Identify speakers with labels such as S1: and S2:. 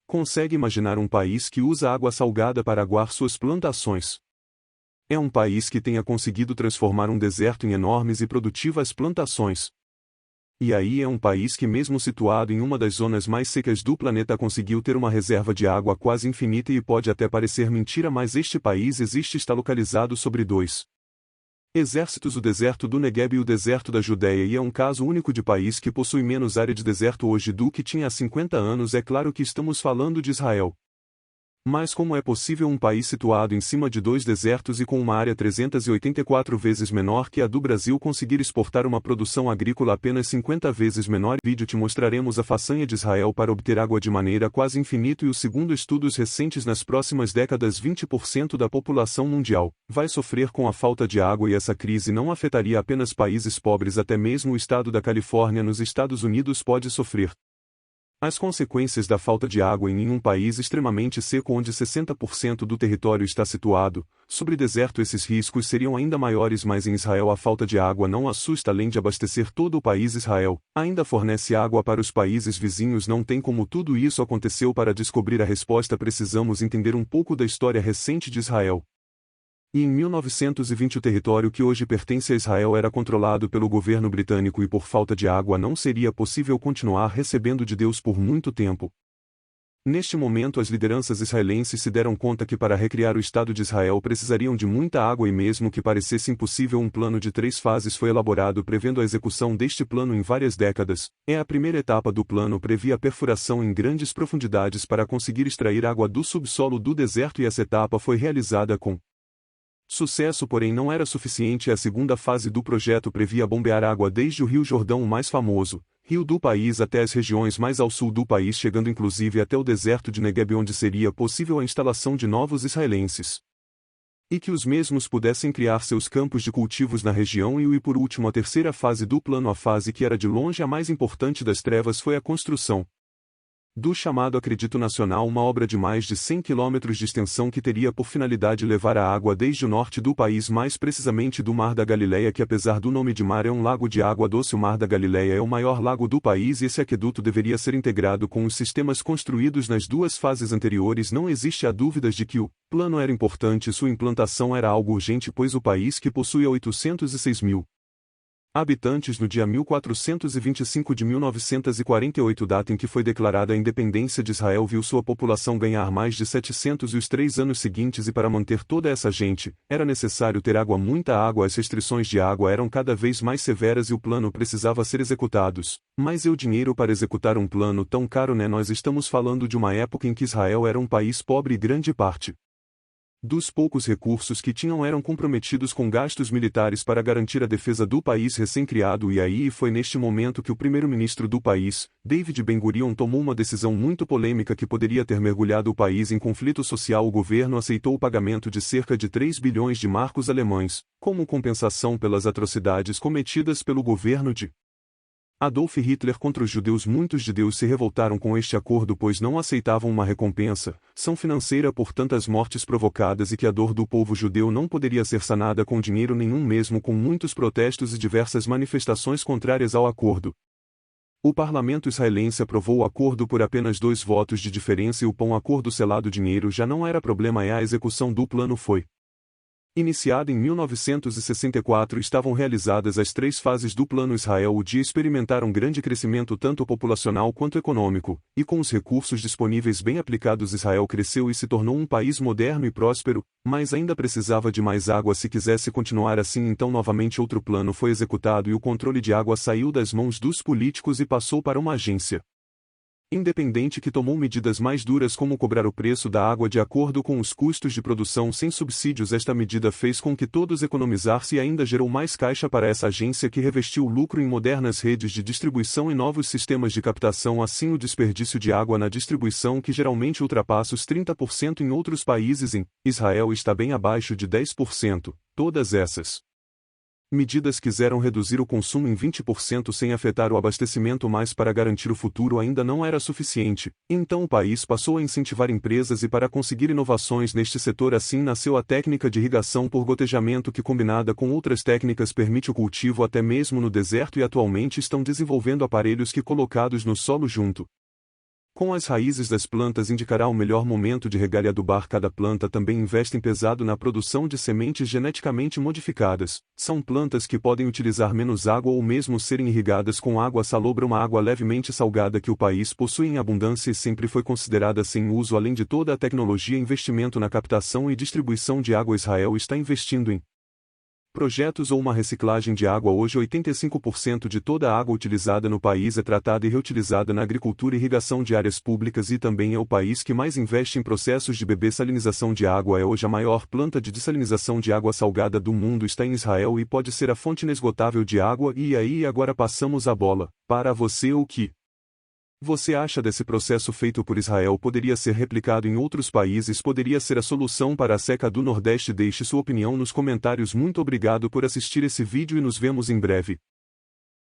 S1: Consegue imaginar um país que usa água salgada para aguar suas plantações? É um país que tenha conseguido transformar um deserto em enormes e produtivas plantações. E aí é um país que, mesmo situado em uma das zonas mais secas do planeta, conseguiu ter uma reserva de água quase infinita. E pode até parecer mentira, mas este país está localizado sobre dois exércitos: o deserto do Negueb e o deserto da Judéia, e é um caso único de país que possui menos área de deserto hoje do que tinha há 50 anos. É claro que estamos falando de Israel. Mas como é possível um país situado em cima de dois desertos e com uma área 384 vezes menor que a do Brasil conseguir exportar uma produção agrícola apenas 50 vezes menor? No vídeo te mostraremos a façanha de Israel para obter água de maneira quase infinita e, segundo estudos recentes, nas próximas décadas 20% da população mundial vai sofrer com a falta de água, e essa crise não afetaria apenas países pobres. Até mesmo o estado da Califórnia, nos Estados Unidos, pode sofrer as consequências da falta de água em um país extremamente seco onde 60% do território está situado sobre deserto. Esses riscos seriam ainda maiores, mas em Israel a falta de água não assusta. Além de abastecer todo o país, Israel ainda fornece água para os países vizinhos. Não tem como tudo isso aconteceu. Para descobrir a resposta, precisamos entender um pouco da história recente de Israel. E em 1920 o território que hoje pertence a Israel era controlado pelo governo britânico, e por falta de água não seria possível continuar recebendo de Deus por muito tempo. Neste momento as lideranças israelenses se deram conta que para recriar o Estado de Israel precisariam de muita água, e mesmo que parecesse impossível, um plano de 3 fases foi elaborado prevendo a execução deste plano em várias décadas. A primeira etapa do plano previa a perfuração em grandes profundidades para conseguir extrair água do subsolo do deserto, e essa etapa foi realizada com sucesso, porém não era suficiente. A segunda fase do projeto previa bombear água desde o Rio Jordão, o mais famoso rio do país, até as regiões mais ao sul do país, chegando inclusive até o deserto de Negueb, onde seria possível a instalação de novos israelenses, e que os mesmos pudessem criar seus campos de cultivos na região. E por último, a terceira fase do plano, a fase que era de longe a mais importante das trevas, foi a construção do chamado Aqueduto Nacional, uma obra de mais de 100 quilômetros de extensão que teria por finalidade levar a água desde o norte do país, mais precisamente do Mar da Galileia, que apesar do nome de mar é um lago de água doce. O Mar da Galileia é o maior lago do país, e esse aqueduto deveria ser integrado com os sistemas construídos nas duas fases anteriores. Não existe a dúvidas de que o plano era importante, sua implantação era algo urgente, pois o país, que possui 806 mil habitantes no dia 1425 de 1948, data em que foi declarada a independência de Israel, viu sua população ganhar mais de 700 e os 3 anos seguintes, e para manter toda essa gente, era necessário ter água, muita água. As restrições de água eram cada vez mais severas e o plano precisava ser executado. Mas o dinheiro para executar um plano tão caro, né? Nós estamos falando de uma época em que Israel era um país pobre e grande parte dos poucos recursos que tinham eram comprometidos com gastos militares para garantir a defesa do país recém-criado. E aí foi neste momento que o primeiro-ministro do país, David Ben-Gurion, tomou uma decisão muito polêmica que poderia ter mergulhado o país em conflito social. O governo aceitou o pagamento de cerca de 3 bilhões de marcos alemães, como compensação pelas atrocidades cometidas pelo governo de Adolf Hitler contra os judeus. Muitos judeus se revoltaram com este acordo, pois não aceitavam uma recompensa financeira por tantas mortes provocadas, e que a dor do povo judeu não poderia ser sanada com dinheiro nenhum. Mesmo com muitos protestos e diversas manifestações contrárias ao acordo, o parlamento israelense aprovou o acordo por apenas 2 votos de diferença, e o acordo selado. Dinheiro já não era problema, e a execução do plano foi iniciada em 1964. Estavam realizadas as 3 fases do plano. Israel de experimentar um grande crescimento tanto populacional quanto econômico, e com os recursos disponíveis bem aplicados, Israel cresceu e se tornou um país moderno e próspero, mas ainda precisava de mais água se quisesse continuar assim. Então novamente outro plano foi executado, e o controle de água saiu das mãos dos políticos e passou para uma agência independente que tomou medidas mais duras, como cobrar o preço da água de acordo com os custos de produção sem subsídios. Esta medida fez com que todos economizassem e ainda gerou mais caixa para essa agência, que revestiu o lucro em modernas redes de distribuição e novos sistemas de captação. Assim, o desperdício de água na distribuição, que geralmente ultrapassa os 30% em outros países, em Israel está bem abaixo de 10%. Todas essas medidas quiseram reduzir o consumo em 20% sem afetar o abastecimento, mas para garantir o futuro ainda não era suficiente. Então o país passou a incentivar empresas e para conseguir inovações neste setor. Assim nasceu a técnica de irrigação por gotejamento, que combinada com outras técnicas permite o cultivo até mesmo no deserto, e atualmente estão desenvolvendo aparelhos que, colocados no solo junto Com as raízes das plantas indicará o melhor momento de regar e adubar cada planta. Também investem pesado na produção de sementes geneticamente modificadas. São plantas que podem utilizar menos água ou mesmo serem irrigadas com água salobra, uma água levemente salgada que o país possui em abundância e sempre foi considerada sem uso. Além de toda a tecnologia e investimento na captação e distribuição de água, Israel está investindo em projetos ou uma reciclagem de água. Hoje 85% de toda a água utilizada no país é tratada e reutilizada na agricultura e irrigação de áreas públicas, e também é o país que mais investe em processos de bebê. Salinização de água é hoje a maior planta de dessalinização de água salgada do mundo, está em Israel e pode ser a fonte inesgotável de água. E aí agora passamos a bola para você. O que você acha desse processo feito por Israel? Poderia ser replicado em outros países? Poderia ser a solução para a seca do Nordeste? Deixe sua opinião nos comentários. Muito obrigado por assistir esse vídeo e nos vemos em breve.